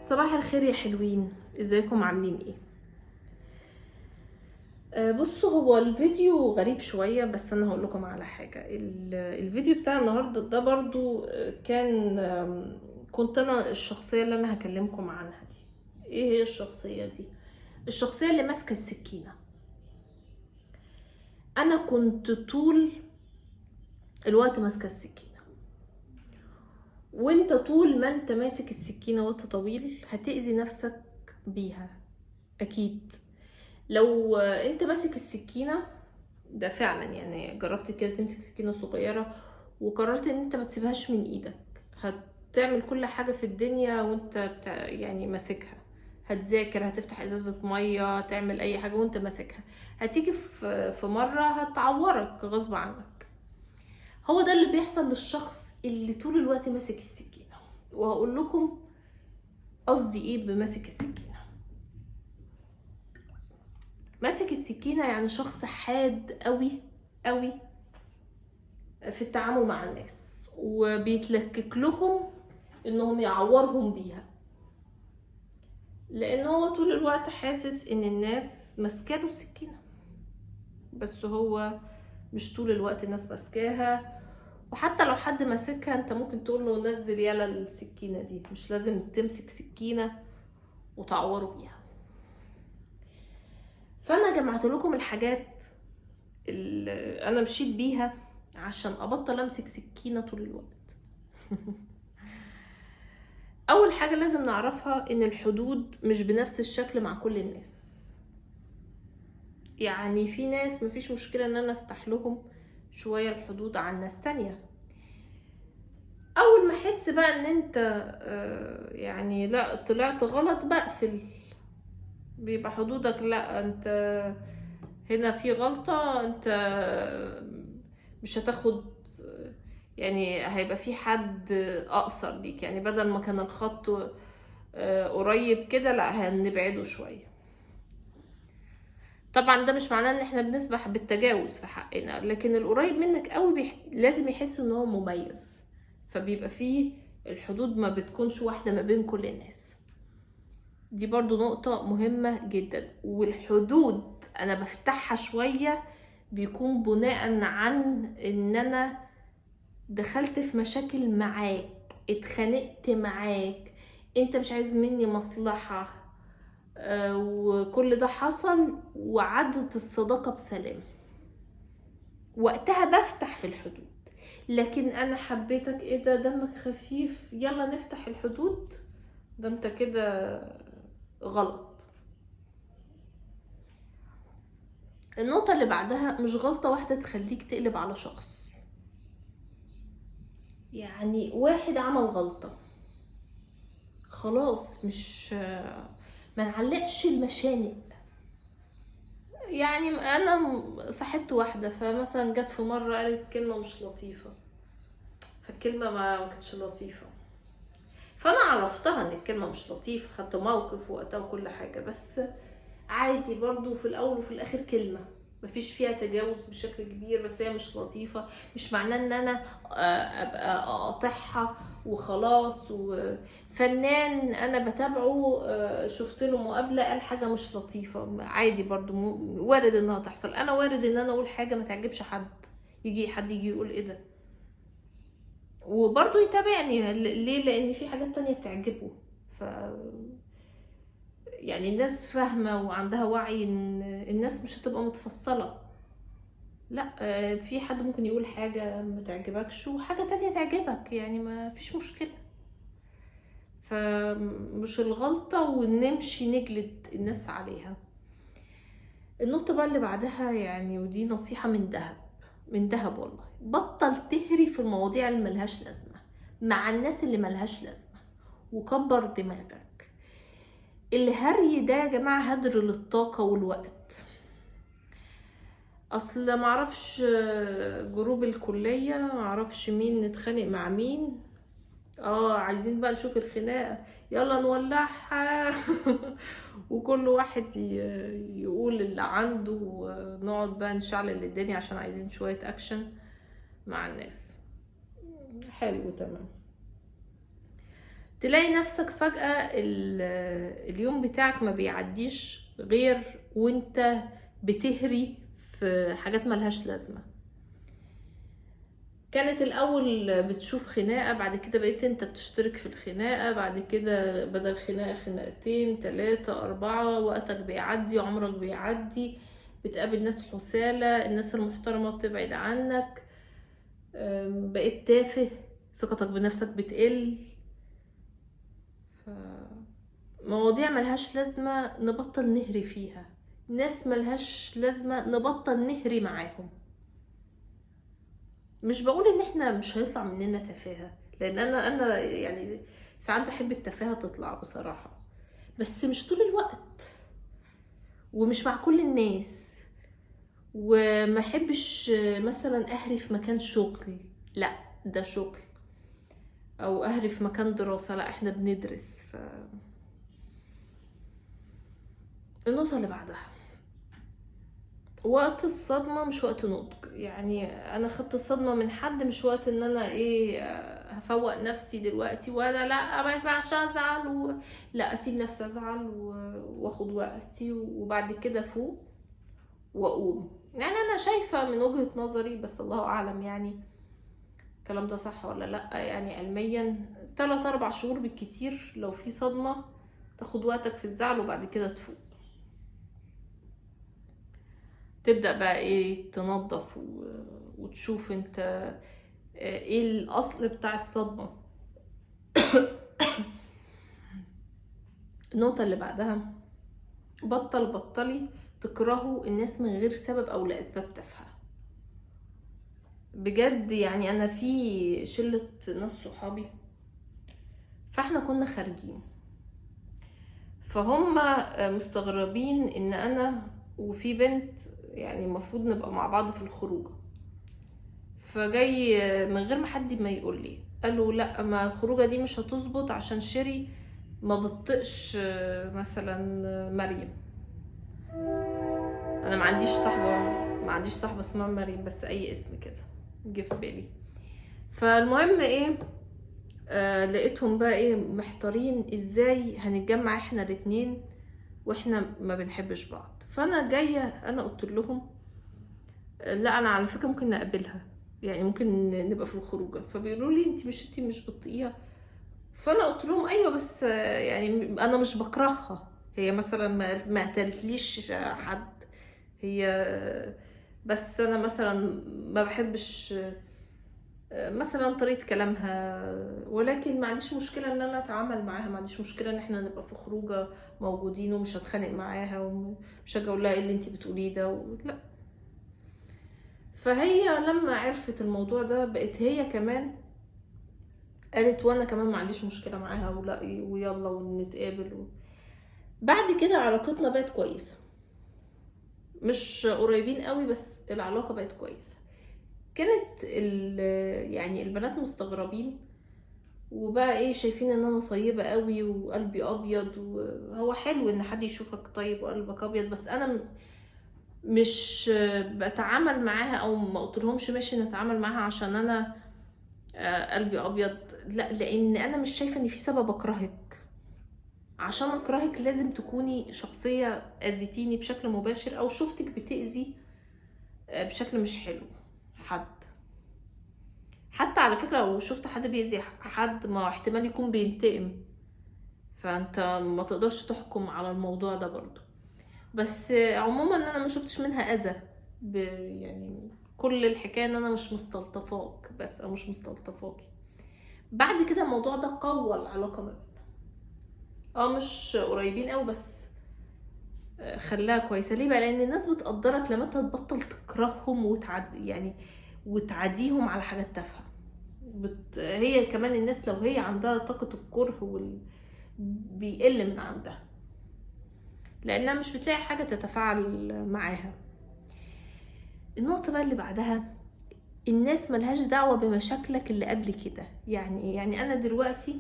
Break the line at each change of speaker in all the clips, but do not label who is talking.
صباح الخير يا حلوين، ازيكم عاملين ايه؟ بصوا، هو الفيديو غريب شوية بس انا هقول لكم على حاجة. الفيديو بتاع النهاردة ده برضو كان كنت انا الشخصية اللي انا هكلمكم عنها دي. ايه هي الشخصية دي؟ الشخصية اللي ماسكة السكينة. انا كنت طول الوقت ماسكة السكينة، وانت طول ما انت ماسك السكينة وقت طويل هتأذي نفسك بيها اكيد. لو انت ماسك السكينة ده فعلا، يعني جربت كده تمسك سكينة صغيرة وقررت ان انت ما تسيبهاش من ايدك، هتعمل كل حاجة في الدنيا وانت يعني ماسكها. هتذاكر، هتفتح ازازة مية، هتعمل اي حاجة وانت ماسكها. هتيجي في مرة هتعورك غصب عنك. هو ده اللي بيحصل للشخص اللي طول الوقت ماسك السكينة. وهقول لكم قصدي ايه بماسك السكينة. ماسك السكينة يعني شخص حاد قوي قوي في التعامل مع الناس، وبيتلكك لهم انهم يعورهم بيها، لان هو طول الوقت حاسس ان الناس ماسكاله السكينة، بس هو مش طول الوقت الناس ماسكاها. وحتى لو حد ماسكها انت ممكن تقول له نزل يلا السكينة دي، مش لازم تمسك سكينة وتعوره بيها. فانا جمعت لكم الحاجات اللي انا مشيت بيها عشان ابطل امسك سكينة طول الوقت. اول حاجة لازم نعرفها ان الحدود مش بنفس الشكل مع كل الناس. يعني في ناس مفيش مشكلة ان انا افتح لهم شوية الحدود عن ناس تانية. اول ما احس بقى ان انت يعني لا طلعت غلط بقفل. بيبقى حدودك، لا انت هنا في غلطة، انت مش هتاخد، يعني هيبقى في حد اقصر ليك، يعني بدل ما كان الخط قريب كده لا هنبعده شوية. طبعا ده مش معناه ان احنا بنسبح بالتجاوز في حقنا، لكن القريب منك قوي لازم يحس ان هو مميز. فبيبقى فيه الحدود ما بتكونش واحدة ما بين كل الناس. دي برضو نقطة مهمة جدا. والحدود انا بفتحها شوية بيكون بناء عن ان انا دخلت في مشاكل معاك، اتخانقت معاك، انت مش عايز مني مصلحة، وكل ده حصل وعدت الصداقة بسلام، وقتها بفتح في الحدود. لكن انا حبيتك، ايه ده دمك خفيف يلا نفتح الحدود، ده انت كده غلط. النقطة اللي بعدها مش غلطة واحدة تخليك تقلب على شخص. يعني واحد عمل غلطة خلاص، مش ما نعلقش المشانق. يعني انا صاحبت واحدة فمثلا جت في مرة قالت كلمة مش لطيفة، فالكلمة ما كانتش لطيفة، فانا عرفتها ان الكلمة مش لطيفة، خدت موقف وقتها وكل حاجة، بس عادي برضو في الاول وفي الاخر كلمة مفيش فيها تجاوز بشكل كبير، بس هي مش لطيفة. مش معناه ان انا ابقى اقاطعها وخلاص. وفنان انا بتابعه شفت له مقابلة قال حاجة مش لطيفة، عادي برضو وارد انها تحصل. انا وارد ان انا اقول حاجة ما تعجبش حد، يجي حد يجي يقول ايه ده، وبرضه يتابعني ليه، لان في حاجات تانية بتعجبه. ف يعني الناس فاهمة وعندها وعي ان الناس مش هتبقى متفصلة. لا في حد ممكن يقول حاجة ما تعجبكش وحاجة تانية تعجبك، يعني ما فيش مشكلة. فمش الغلطة ونمشي نجلد الناس عليها. النقطة بقى اللي بعدها، يعني ودي نصيحة من دهب، من دهب والله، بطل تهري في المواضيع اللي ملهاش لازمة مع الناس اللي ملهاش لازمة، وكبر دماغك. الهري ده يا جماعة هدر للطاقة والوقت. اصل معرفش جروب الكلية، معرفش مين نتخانق مع مين، عايزين بقى نشوف الخناقة، يلا نولعها. وكل واحد يقول اللي عنده، ونقعد بقى نشعل الدنيا عشان عايزين شوية اكشن مع الناس. حلو تمام. تلاقي نفسك فجأة اليوم بتاعك ما بيعديش غير وانت بتهري في حاجات ملهاش لازمة. كانت الأول بتشوف خناقة، بعد كده بقيت انت بتشترك في الخناقة، بعد كده بدل خناقة خناقتين 3 4، وقتك بيعدي، عمرك بيعدي، بتقابل ناس حسالة، الناس المحترمة بتبعد عنك، بقيت تافه، ثقتك بنفسك بتقل. مواضيع ملهاش لازمة نبطل نهري فيها، ناس ملهاش لازمة نبطل نهري معاهم. مش بقول ان احنا مش هيطلع مننا تفاهة، لان انا يعني ساعات بحب التفاهة تطلع بصراحة، بس مش طول الوقت ومش مع كل الناس. وما احبش مثلا اهري في مكان شغل، لا ده شغل، او اهري في مكان دراسة، لا احنا بندرس. النقطة اللي بعدها، وقت الصدمة مش وقت نضج. يعني انا خدت الصدمة من حد، مش وقت ان انا هفوق نفسي دلوقتي وانا لا ما ينفعش ازعل لا اسيب نفسي ازعل واخد وقتي وبعد كده افوق واقوم. يعني انا شايفة من وجهة نظري، بس الله اعلم يعني الكلام ده صح ولا لا. يعني علميا 3-4 شهور بالكتير لو في صدمة، تاخد وقتك في الزعل وبعد كده تفوق، تبدأ بقى تنظف وتشوف انت ايه الاصل بتاع الصدمة. النقطة اللي بعدها، بطلي تكرهوا الناس من غير سبب او لاسباب تافهة. بجد يعني انا في شلة ناس صحابي، فاحنا كنا خارجين، فهم مستغربين ان انا وفي بنت يعني المفروض نبقى مع بعض في الخروج، فجاي من غير ما حد ما يقول لي قالوا لا ما الخروجه دي مش هتظبط عشان شيري ما بتطقش مثلا مريم. انا ما عنديش صاحبه اسمها مريم، بس اي اسم كده جه في بالي. فالمهم لقيتهم بقى محتارين ازاي هنتجمع احنا الاتنين واحنا ما بنحبش بعض. فانا جايه انا قلت لهم لا انا على فكره ممكن نقابلها، يعني ممكن نبقى في الخروجه. فبيقولوا لي انتي مش بتطيقيها. فانا قلت لهم ايوه، بس يعني انا مش بكرهها، هي مثلا ما قتلتليش حد، هي بس انا مثلا ما بحبش مثلا طريقه كلامها، ولكن ما عنديش مشكله ان انا اتعامل معاها، ما عنديش مشكله ان احنا نبقى في خروجه موجودين ومش هتخانق معاها ومش هاجي اقول لها ايه اللي انتي بتقوليه ده لا. فهي لما عرفت الموضوع ده بقت هي كمان قالت وانا كمان ما عنديش مشكله معاها ولا ويلا ونتقابل بعد كده علاقتنا بقت كويسه، مش قريبين قوي بس العلاقه بقت كويسه. كانت يعني البنات مستغربين وبقى شايفين ان انا طيبه قوي وقلبي ابيض، وهو حلو ان حد يشوفك طيب وقلبك ابيض، بس انا مش بتعامل معاها او ما قلتلهمش ماشي نتعامل معاها عشان انا قلبي ابيض، لا لان انا مش شايفه ان في سبب اكرهك. عشان اكرهك لازم تكوني شخصيه اذيتيني بشكل مباشر او شفتك بتاذي بشكل مش حلو حد. حتى على فكره لو شفت حد بيأذي حد، ما احتمال يكون بينتقم، فانت ما تقدرش تحكم على الموضوع ده برضو. بس عموما انا ما شفتش منها اذى، يعني كل الحكايه ان انا مش مستلطفاك بس او مش مستلطفاكي. بعد كده الموضوع ده قوى العلاقه ما بيننا، مش قريبين قوي بس خلاها كويسه. ليه بقى؟ لان الناس بتقدرك لما انت تبطل تكرههم وتعاديهم على حاجات تافهه. هي كمان الناس لو هي عندها طاقه الكره بيقل من عندها، لانها مش بتلاقي حاجه تتفاعل معاها. النقطه بقى اللي بعدها، الناس ملهاش دعوه بمشاكلك اللي قبل كده. يعني انا دلوقتي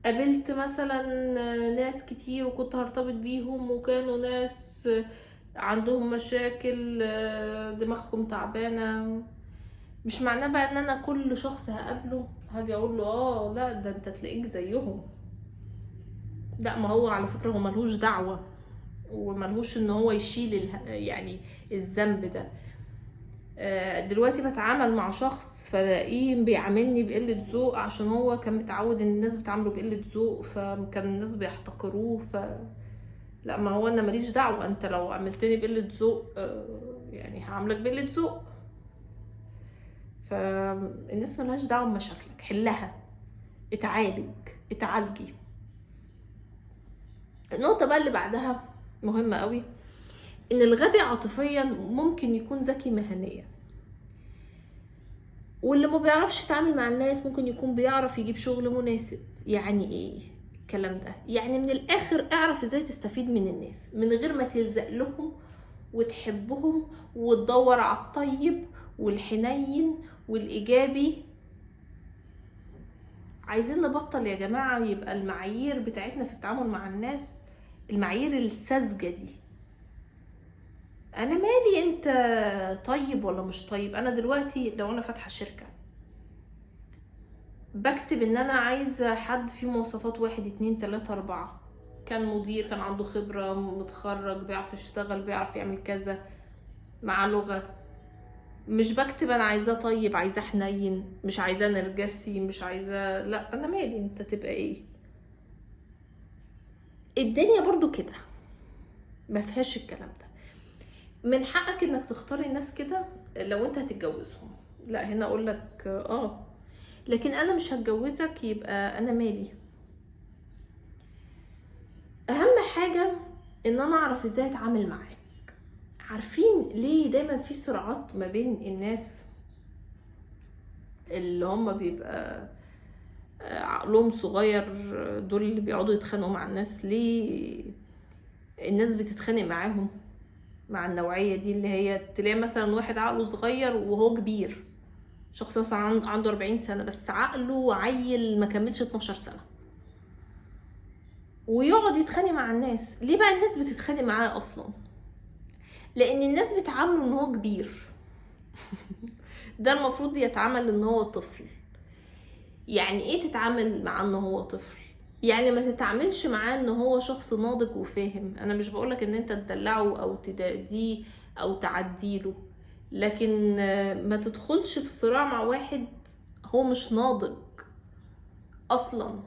قابلت مثلا ناس كتير وكنت هرتبط بيهم، وكانوا ناس عندهم مشاكل دماغهم تعبانة، مش معناه بقى ان انا كل شخص هقابله هاجي اقول له اه لا ده انت تلاقيك زيهم. لا، ما هو على فكرة هو ملهوش دعوة، وملهوش ان هو يشيل يعني الذنب ده. دلوقتي بتعامل مع شخص فلاقيه بيعاملني بقلة ذوق عشان هو كان متعود ان الناس بتعامله بقلة ذوق، فكان الناس بيحتقروه. لا، ما هو انا ماليش دعوة، انت لو عملتني بقلة ذوق يعني هعاملك بقلة ذوق. فالناس ملهاش دعوة بمشاكلك، حلها، اتعالجي. النقطة بقى اللي بعدها مهمة قوي، ان الغبي عاطفيا ممكن يكون ذكي مهنيا، واللي ما بيعرفش يتعامل مع الناس ممكن يكون بيعرف يجيب شغل مناسب. يعني ايه الكلام ده؟ يعني من الاخر اعرف ازاي تستفيد من الناس من غير ما تلزق لهم وتحبهم، وتدور على الطيب والحنين والايجابي. عايزين نبطل يا جماعة يبقى المعايير بتاعتنا في التعامل مع الناس المعايير الساذجة دي. انا مالي انت طيب ولا مش طيب؟ انا دلوقتي لو انا فاتحة شركة بكتب ان انا عايزة حد فيه مواصفات 1 2 3 4، كان مدير، كان عنده خبرة، متخرج، بيعرف يشتغل، بيعرف يعمل كذا، مع لغة. مش بكتب انا عايزاه طيب، عايزاه حنين، مش عايزاه نرجسي، مش عايزاه. لا، انا مالي انت تبقى ايه. الدنيا برضو كده ما فيهاش الكلام ده. من حقك انك تختاري الناس كده لو انت هتتجوزهم. لا، هنا اقول لك لكن انا مش هتجوزك، يبقى انا مالي. اهم حاجة ان انا اعرف ازاي اتعامل معاك. عارفين ليه دايما في صراعات ما بين الناس اللي هم بيبقى عقلهم صغير؟ دول اللي بيقعدوا يتخانقوا مع الناس. ليه الناس بتتخانق معاهم؟ مع النوعية دي اللي هي تلاقي مثلا واحد عقله صغير وهو كبير، شخص مثلا عنده 40 سنة بس عقله عيل ما كملش 12 سنة، ويقعد يتخانق مع الناس. ليه بقى الناس بتتخانق معاه اصلا؟ لان الناس بتعامله ان هو كبير. ده المفروض يتعامل ان هو طفل. يعني ايه تتعامل معاه ان هو طفل؟ يعني ما تتعاملش معاه ان هو شخص ناضج وفاهم. انا مش بقولك ان انت تدلعه او تداديه او تعديله، لكن ما تدخلش في صراع مع واحد هو مش ناضج اصلا.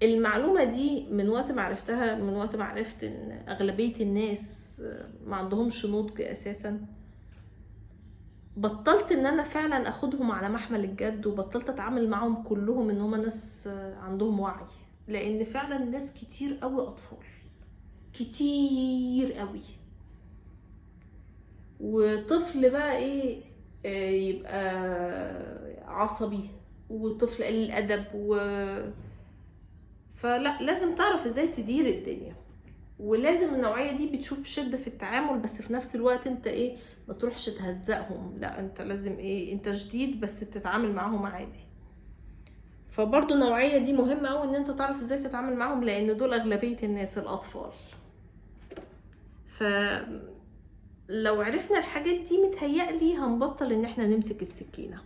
المعلومة دي من وقت ما عرفتها، من وقت ما عرفت ان اغلبية الناس ما عندهمش نضج اساسا، بطلت ان انا فعلا اخدهم على محمل الجد، وبطلت اتعامل معهم كلهم ان هما ناس عندهم وعي. لان فعلا ناس كتير قوي اطفال، كتير قوي. وطفل بقى ايه يبقى عصبي، وطفل قليل الادب فلا، لازم تعرف ازاي تدير الدنيا. ولازم النوعية دي بتشوف شدة في التعامل، بس في نفس الوقت انت ايه، ما تروحش تهزقهم. لا، انت لازم ايه، انت شديد بس بتتعامل معاهم عادي. فبرضو النوعية دي مهمة اوي ان انت تعرف ازاي تتعامل معاهم، لان دول اغلبية الناس الاطفال. فلو عرفنا الحاجات دي متهيألي هنبطل ان احنا نمسك السكينة.